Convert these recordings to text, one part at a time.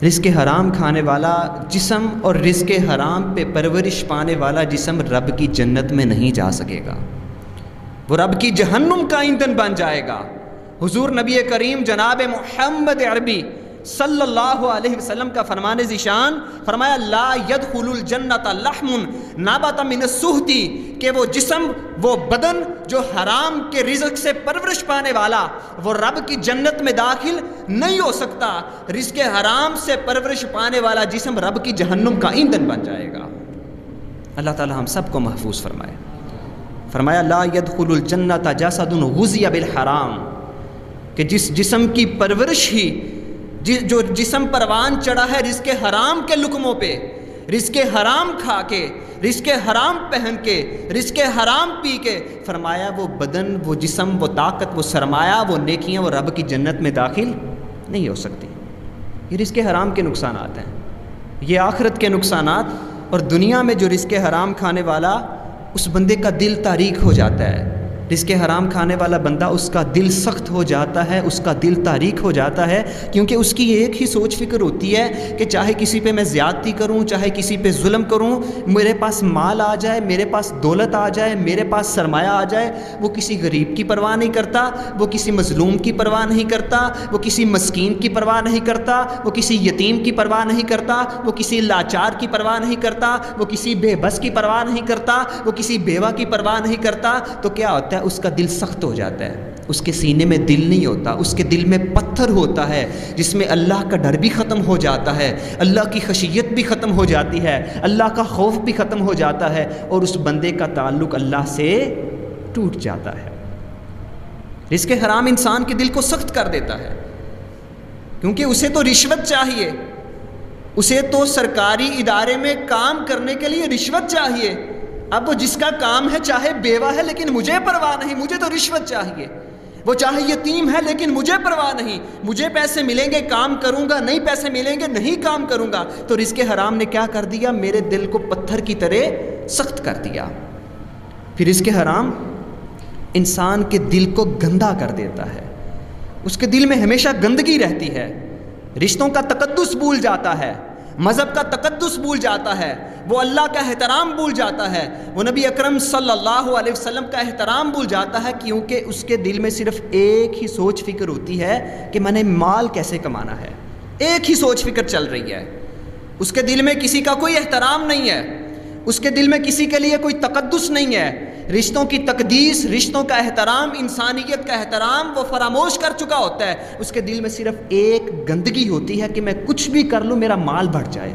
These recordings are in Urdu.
رزق حرام کھانے والا جسم اور رزق حرام پہ پرورش پانے والا جسم رب کی جنت میں نہیں جا سکے گا، وہ رب کی جہنم کا ایندھن بن جائے گا۔ حضور نبی کریم جناب محمد عربی صلی اللہ علیہ وسلم کا فرمان ذیشان فرمایا لا يدخل الجنت لحم نبت من السحت، کہ وہ جسم، وہ بدن جو حرام کے رزق سے پرورش پانے والا، وہ رب کی جنت میں داخل نہیں ہو سکتا۔ رزق حرام سے پرورش پانے والا جسم رب کی جہنم کا ایندھن بن جائے گا۔ اللہ تعالی ہم سب کو محفوظ فرمائے۔ فرمایا لا يدخل الجنت جسد غذی بالحرام، کہ جس جسم کی پرورش ہی، جو جسم پروان چڑھا ہے رزق حرام کے لقموں پہ، رزق حرام کھا کے، رزق حرام پہن کے، رزق حرام پی کے، فرمایا وہ بدن، وہ جسم، وہ طاقت، وہ سرمایہ، وہ نیکیاں، وہ رب کی جنت میں داخل نہیں ہو سکتی۔ یہ رزق حرام کے نقصانات ہیں، یہ آخرت کے نقصانات۔ اور دنیا میں جو رزق حرام کھانے والا، اس بندے کا دل تاریک ہو جاتا ہے۔ رزق حرام کھانے والا بندہ، اس کا دل سخت ہو جاتا ہے، اس کا دل تاریک ہو جاتا ہے، کیونکہ اس کی ایک ہی سوچ فکر ہوتی ہے کہ چاہے کسی پہ میں زیادتی کروں، چاہے کسی پہ ظلم کروں، میرے پاس مال آ جائے، میرے پاس دولت آ جائے، میرے پاس سرمایہ آ جائے۔ وہ کسی غریب کی پرواہ نہیں کرتا، وہ کسی مظلوم کی پرواہ نہیں کرتا، وہ کسی مسکین کی پرواہ نہیں کرتا، وہ کسی یتیم کی پرواہ نہیں کرتا، وہ کسی لاچار کی پرواہ نہیں کرتا، وہ کسی بے بس کی پرواہ نہیں کرتا، وہ کسی بیوہ کی پرواہ نہیں کرتا۔ تو کیا ہوتا ہے؟ اس کا دل سخت ہو جاتا ہے، اس کے سینے میں دل نہیں ہوتا، اس کے دل میں پتھر ہوتا ہے، جس میں اللہ کا ڈر بھی ختم ہو جاتا ہے، اللہ کی خشیت بھی ختم ہو جاتی ہے، اللہ کا خوف بھی ختم ہو جاتا ہے، اور اس بندے کا تعلق اللہ سے ٹوٹ جاتا ہے۔ رزق حرام انسان کے دل کو سخت کر دیتا ہے، کیونکہ اسے تو رشوت چاہیے، اسے تو سرکاری ادارے میں کام کرنے کے لیے رشوت چاہیے۔ اب وہ جس کا کام ہے چاہے بیوہ ہے لیکن مجھے پرواہ نہیں، مجھے تو رشوت چاہیے۔ وہ چاہے یتیم ہے لیکن مجھے پرواہ نہیں، مجھے پیسے ملیں گے کام کروں گا، نہیں پیسے ملیں گے نہیں کام کروں گا۔ تو رزق حرام نے کیا کر دیا؟ میرے دل کو پتھر کی طرح سخت کر دیا۔ پھر رزق حرام انسان کے دل کو گندا کر دیتا ہے، اس کے دل میں ہمیشہ گندگی رہتی ہے، رشتوں کا تقدس بھول جاتا ہے، مذہب کا تقدس بھول جاتا ہے، وہ اللہ کا احترام بھول جاتا ہے، وہ نبی اکرم صلی اللہ علیہ وسلم کا احترام بھول جاتا ہے، کیونکہ اس کے دل میں صرف ایک ہی سوچ فکر ہوتی ہے کہ میں نے مال کیسے کمانا ہے، ایک ہی سوچ فکر چل رہی ہے۔ اس کے دل میں کسی کا کوئی احترام نہیں ہے، اس کے دل میں کسی کے لیے کوئی تقدس نہیں ہے، رشتوں کی تقدیس، رشتوں کا احترام، انسانیت کا احترام وہ فراموش کر چکا ہوتا ہے۔ اس کے دل میں صرف ایک گندگی ہوتی ہے کہ میں کچھ بھی کر لوں میرا مال بڑھ جائے،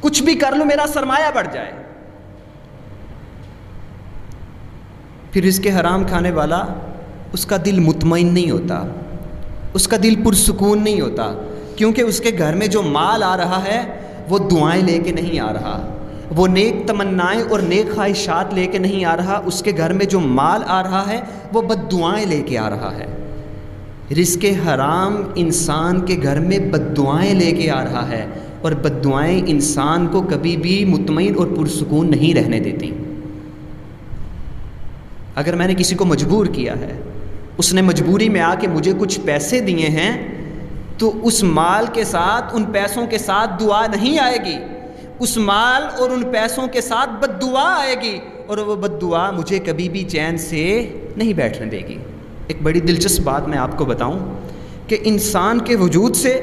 کچھ بھی کر لوں میرا سرمایہ بڑھ جائے۔ پھر رزق حرام کھانے والا، اس کا دل مطمئن نہیں ہوتا، اس کا دل پرسکون نہیں ہوتا، کیونکہ اس کے گھر میں جو مال آ رہا ہے وہ دعائیں لے کے نہیں آ رہا، وہ نیک تمنائیں اور نیک خواہشات لے کے نہیں آ رہا، اس کے گھر میں جو مال آ رہا ہے وہ بد دعائیں لے کے آ رہا ہے۔ رزق حرام انسان کے گھر میں بد دعائیں لے کے آ رہا ہے، اور بد دعائیں انسان کو کبھی بھی مطمئن اور پرسکون نہیں رہنے دیتی۔ اگر میں نے کسی کو مجبور کیا ہے، اس نے مجبوری میں آ کے مجھے کچھ پیسے دیے ہیں، تو اس مال کے ساتھ، ان پیسوں کے ساتھ دعا نہیں آئے گی، اس مال اور ان پیسوں کے ساتھ بد دعا آئے گی، اور وہ بد دعا مجھے کبھی بھی چین سے نہیں بیٹھنے دے گی۔ ایک بڑی دلچسپ بات میں آپ کو بتاؤں کہ انسان کے وجود سے،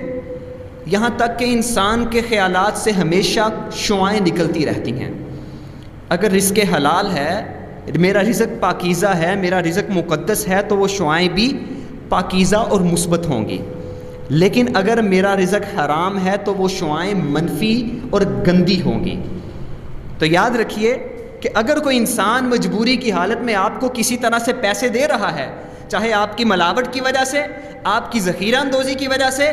یہاں تک کہ انسان کے خیالات سے ہمیشہ شعاعیں نکلتی رہتی ہیں۔ اگر رزق حلال ہے، میرا رزق پاکیزہ ہے، میرا رزق مقدس ہے، تو وہ شعاعیں بھی پاکیزہ اور مثبت ہوں گی۔ لیکن اگر میرا رزق حرام ہے تو وہ شعاعیں منفی اور گندی ہوں گی۔ تو یاد رکھیے کہ اگر کوئی انسان مجبوری کی حالت میں آپ کو کسی طرح سے پیسے دے رہا ہے، چاہے آپ کی ملاوٹ کی وجہ سے، آپ کی ذخیرہ اندوزی کی وجہ سے،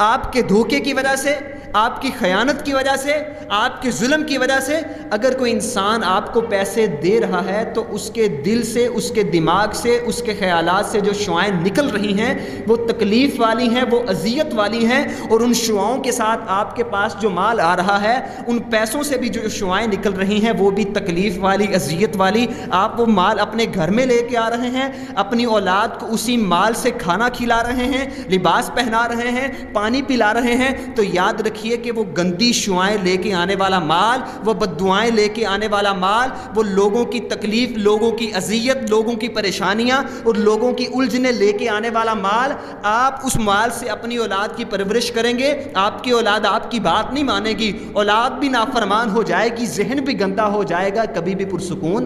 آپ کے دھوکے کی وجہ سے، آپ کی خیانت کی وجہ سے، آپ کے ظلم کی وجہ سے اگر کوئی انسان آپ کو پیسے دے رہا ہے تو اس کے دل سے، اس کے دماغ سے، اس کے خیالات سے جو شعائیں نکل رہی ہیں وہ تکلیف والی ہیں، وہ اذیت والی ہیں، اور ان شعاؤں کے ساتھ آپ کے پاس جو مال آ رہا ہے ان پیسوں سے بھی جو شعائیں نکل رہی ہیں وہ بھی تکلیف والی، اذیت والی۔ آپ وہ مال اپنے گھر میں لے کے آ رہے ہیں، اپنی اولاد کو اسی مال سے کھانا کھلا رہے ہیں، لباس پہنا رہے ہیں، پانی پلا رہے ہیں، تو یاد رکھیے کہ وہ گندی شعائیں لے کے آنے والا مال، وہ بددعائیں لے کے آنے والا مال، وہ لوگوں کی تکلیف، لوگوں کی اذیت، لوگوں کی پریشانیاں اور لوگوں کی الجھنیں لے کے آنے والا مال، آپ اس مال سے اپنی اولاد کی پرورش کریں گے، آپ کی اولاد آپ کی بات نہیں مانے گی، اولاد بھی نافرمان ہو جائے گی، ذہن بھی گندا ہو جائے گا، کبھی بھی پرسکون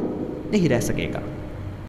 نہیں رہ سکے گا۔